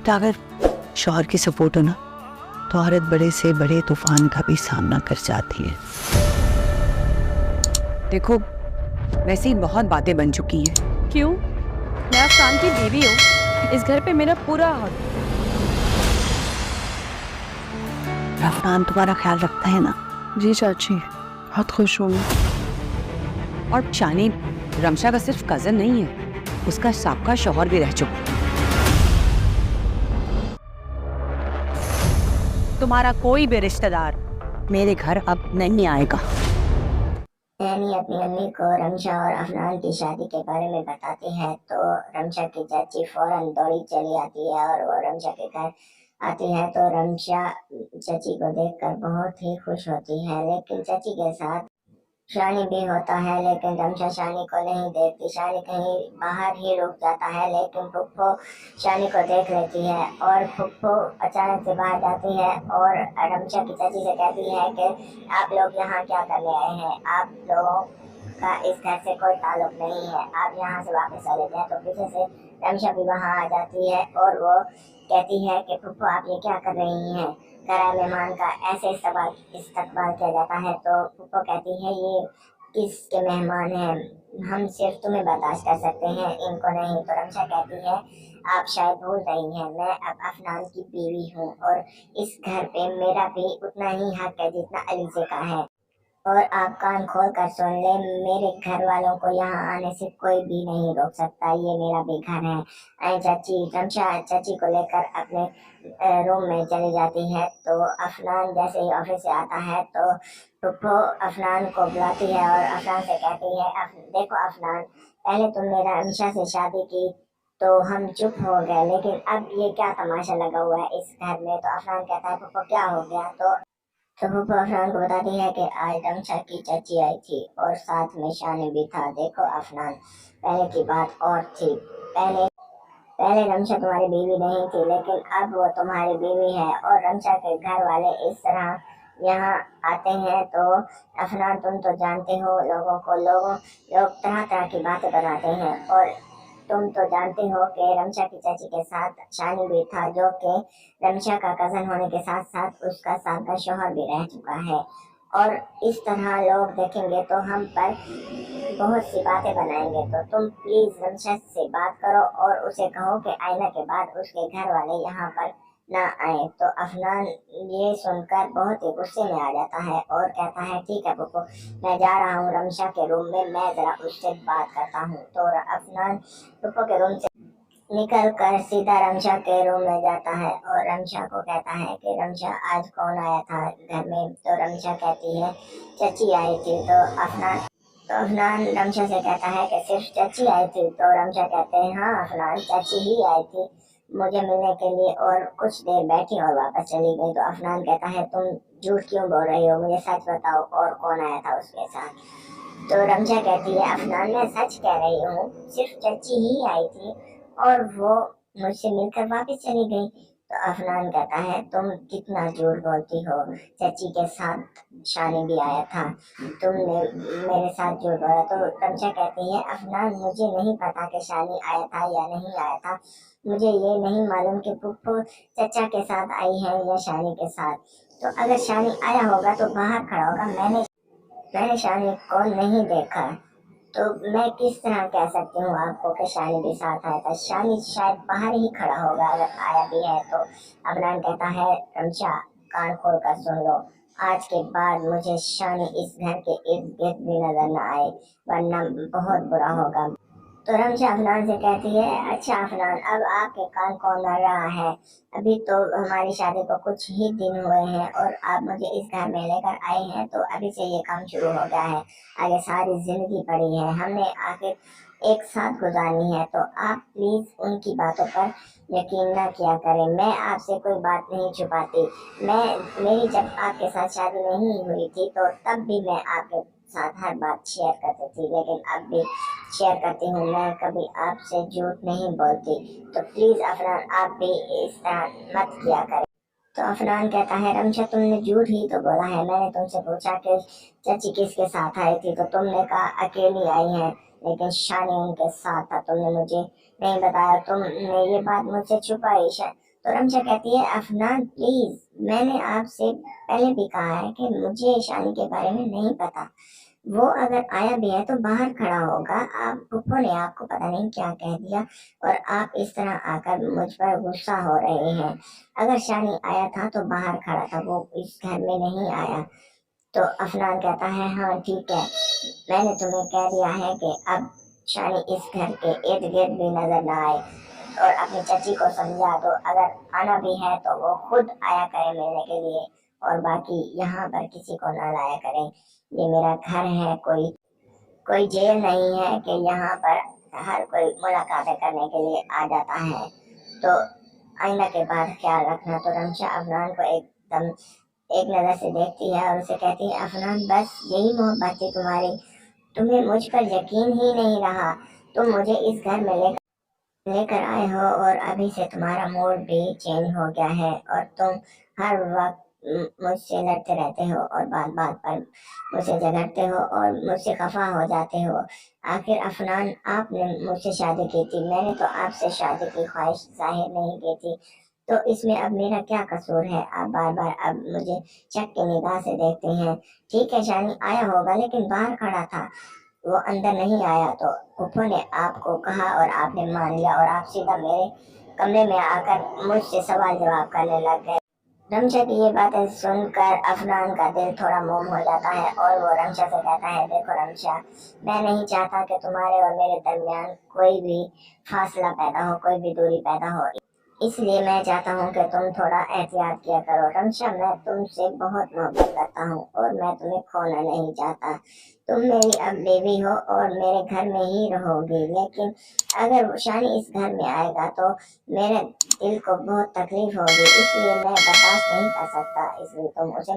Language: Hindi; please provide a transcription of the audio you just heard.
बट अगर शौहर की सपोर्ट हो ना तो औरत बड़े से बड़े तूफान का भी सामना कर जाती है। देखो वैसे ही बहुत बातें बन चुकी हैं। क्यों? मैं अफनान की बीवी हूँ, इस घर पे मेरा पूरा हक। अफनान तुम्हारा ख्याल रखता है ना? जी चाची, बहुत खुश हूँ। और शानी रमशा का सिर्फ कजन नहीं है, उसका साबका शौहर भी रह चुका। तुम्हारा कोई भी रिश्तेदार मेरे घर अब नहीं आएगा। एनी अपनी अम्मी को रमशा और अफनान की शादी के बारे में बताती है तो रमशा की चाची फौरन दौड़ी चली आती है और वो रमशा के घर आती है तो रमशा चाची को देखकर बहुत ही खुश होती है। लेकिन चाची के साथ शानी भी होता है, लेकिन रमशा शानी को नहीं देखती। शानी कहीं बाहर ही रुक जाता है, लेकिन फुप्पो शानी को देख लेती है और फुप्पो अचानक से बाहर जाती है और रमशा की चाची से कहती है कि आप लोग यहाँ क्या करने आए हैं, आप लोगों का इस घर से कोई ताल्लुक नहीं है, आप यहाँ से वापस चले जाए। तो पीछे से रमशा भी वहाँ आ जाती है और वो कहती है कि फुप्पो आप ये क्या कर रही हैं, घर आए मेहमान का ऐसे इस्तकबाल किया जाता है। तो फुप्पो कहती है ये किसके मेहमान हैं, हम सिर्फ तुम्हें बर्दाश्त कर सकते हैं, इनको नहीं। तो रमशा कहती है आप शायद भूल रही हैं, मैं अब अफनान की बीवी हूँ और इस घर पे मेरा भी उतना ही हक है जितना अलीजे का है। और आप कान खोल कर सुन ले, मेरे घर वालों को यहाँ आने से कोई भी नहीं रोक सकता, ये मेरा भी घर है। चाची रमशा चाची को लेकर अपने रूम में चली जाती है। तो अफनान जैसे ही ऑफिस से आता है तो फुप्पो अफनान को बुलाती है और अफनान से कहती है देखो अफनान, पहले तुमने रमशा से शादी की तो हम चुप हो गए, लेकिन अब ये क्या तमाशा लगा हुआ है इस घर में। तो अफनान कहता है फुप्पो क्या हो गया। तो फुप्पो अफनान को बताती है कि आज रमशा की चाची आई थी और साथ में शानी भी था। देखो अफनान, पहले की बात और थी, पहले पहले रमशा तुम्हारी बीवी नहीं थी, लेकिन अब वो तुम्हारी बीवी है। और रमशा के घर वाले इस तरह यहाँ आते हैं तो अफनान तुम तो जानते हो लोग तरह तरह की बातें बनाते हैं और तुम तो जानते हो कि रमशा की चाची के साथ शानी भी था, जो कि रमशा का कजन होने के साथ साथ उसका साबका शौहर भी रह चुका है। और इस तरह लोग देखेंगे तो हम पर बहुत सी बातें बनाएंगे। तो तुम प्लीज रमशा से बात करो और उसे कहो कि आईना के बाद उसके घर वाले यहाँ पर ना आए। तो अफनान ये सुनकर बहुत ही गुस्से में आ जाता है और कहता है ठीक है पप्पू, मैं जा रहा हूँ रमशा के रूम में, मैं जरा उससे बात करता हूँ। तो अफनान पप्पू के रूम से निकल कर सीधा रमशा के रूम में जाता है और रमशा को कहता है कि रमशा आज कौन आया था घर में। तो रमशा कहती है चाची आई थी। तो अफनान रमशा से कहता है कि सिर्फ चाची आई थी। तो रमशा कहते हैं हाँ अफनान, चाची ही आई थी मुझे मिलने के लिए और कुछ देर बैठी और वापस चली गई। तो अफनान कहता है तुम झूठ क्यों बोल रही हो, मुझे सच बताओ और कौन आया था उसके साथ। तो रमशा कहती है अफनान मैं सच कह रही हूँ, सिर्फ चाची ही आई थी और वो मुझसे मिलकर वापस चली गई। तो अफनान कहता है तुम कितना झूठ बोलती हो, चाची के साथ शानी भी आया था, तुमने मेरे साथ झूठ बोला। तो रमशा कहती है अफनान मुझे नहीं पता कि शानी आया था या नहीं आया था, मुझे ये नहीं मालूम कि पुप्पो चचा के साथ आई है या शानी के साथ। तो अगर शानी आया होगा तो बाहर खड़ा होगा, मैंने शानी को नहीं देखा, तो मैं किस तरह कह सकती हूँ आपको कि शानी भी साथ आया था। शानी शायद बाहर ही खड़ा होगा अगर आया भी है। तो अफनान कहता है रमशा कान खोल कर सुन लो, आज के बाद मुझे शानी इस घर के इर्द गिर्द भी नजर न आए, वरना बहुत बुरा होगा। तो रमशा अफनान से कहती है अच्छा अफनान, अब आपके कान कौन लड़ रहा है, अभी तो हमारी शादी को कुछ ही दिन हुए हैं और आप मुझे इस घर में लेकर आए हैं, तो अभी से ये काम शुरू हो गया है, आगे सारी जिंदगी पड़ी है, हमने आखिर एक साथ गुजारनी है। तो आप प्लीज उनकी बातों पर यकीन न किया करें, मैं आपसे कोई बात नहीं छुपाती, मेरी जब आपके साथ शादी नहीं हुई थी तो तब भी मैं आपके साथ हर बात शेयर करती थी, लेकिन अब भी शेयर करती हूँ, मैं कभी आपसे झूठ नहीं बोलती। तो प्लीज अफनान आप भी इस तरह मत किया करें। तो अफनान कहता है रमशा तुमने झूठ ही तो बोला है, मैंने तुमसे पूछा कि चाची किसके साथ आई थी तो तुमने कहा अकेली आई है, लेकिन शानी उनके साथ था, तुमने मुझे नहीं बताया, तुमने ये बात मुझसे छुपाई, तो रमशा कहती है अफनान प्लीज, मैंने आपसे पहले भी कहा है कि मुझे शानी के बारे में नहीं पता। वो अगर आया भी है तो बाहर खड़ा होगा। आप फूफो ने आपको पता नहीं क्या कह दिया और आप इस तरह आकर मुझ पर गुस्सा हो रहे हैं। अगर शानी आया था तो बाहर खड़ा था, वो इस घर में नहीं आया। तो अफनान कहता है हाँ ठीक है, मैंने तुम्हें कह दिया है कि अब शानी इस घर के इर्द गिर्द भी नजर ना आए और अपनी चाची को समझा दो, अगर आना भी है तो वो खुद आया करे मिलने के लिए और बाकी यहाँ पर किसी को ना लाया करे। ये मेरा घर है, कोई कोई जेल नहीं है कि यहाँ पर हर कोई मुलाकातें करने के लिए आ जाता है। तो आईना के बाद ख्याल रखना। तो रमशा अफनान को एकदम एक नजर से देखती है और उसे कहती है अफनान बस यही मोहब्बत थी तुम्हारी, तुम्हें मुझ पर यकीन ही नहीं रहा, तुम मुझे इस घर में लेकर आए हो और अभी से तुम्हारा मूड भी चेंज हो गया है और तुम हर वक्त मुझसे लड़ते रहते हो और बात बात पर मुझसे झगड़ते हो और मुझसे खफा हो जाते हो। आखिर अफनान आपने मुझसे शादी की थी, मैंने तो आपसे शादी की ख्वाहिश जाहिर नहीं की थी, तो इसमें अब मेरा क्या कसूर है? आप बार बार अब मुझे शक की निगाह से देखते हैं। ठीक है शानी आया होगा लेकिन बाहर खड़ा था, वो अंदर नहीं आया। तो फूफो ने आपको कहा और आपने मान लिया और आप सीधा मेरे कमरे में आकर मुझसे सवाल जवाब करने लग गए। रमशा की ये बातें सुनकर अफनान का दिल थोड़ा मोम हो जाता है और वो रमशा से कहता है देखो रमशा, मैं नहीं चाहता कि तुम्हारे और मेरे दरमियान कोई भी फासला पैदा हो, कोई भी दूरी पैदा हो, इसलिए मैं चाहता हूँ कि तुम थोड़ा एहतियात किया करो। रमशा मैं तुमसे बहुत मोहब्बत करता हूँ और मैं तुम्हें खोना नहीं चाहता। तुम मेरी अब बेबी हो और मेरे घर में ही रहोगी, लेकिन अगर शानी इस घर में आएगा तो मेरे दिल को बहुत तकलीफ होगी, इसलिए मैं बर्दाश्त नहीं कर सकता, इसलिए तुम उसे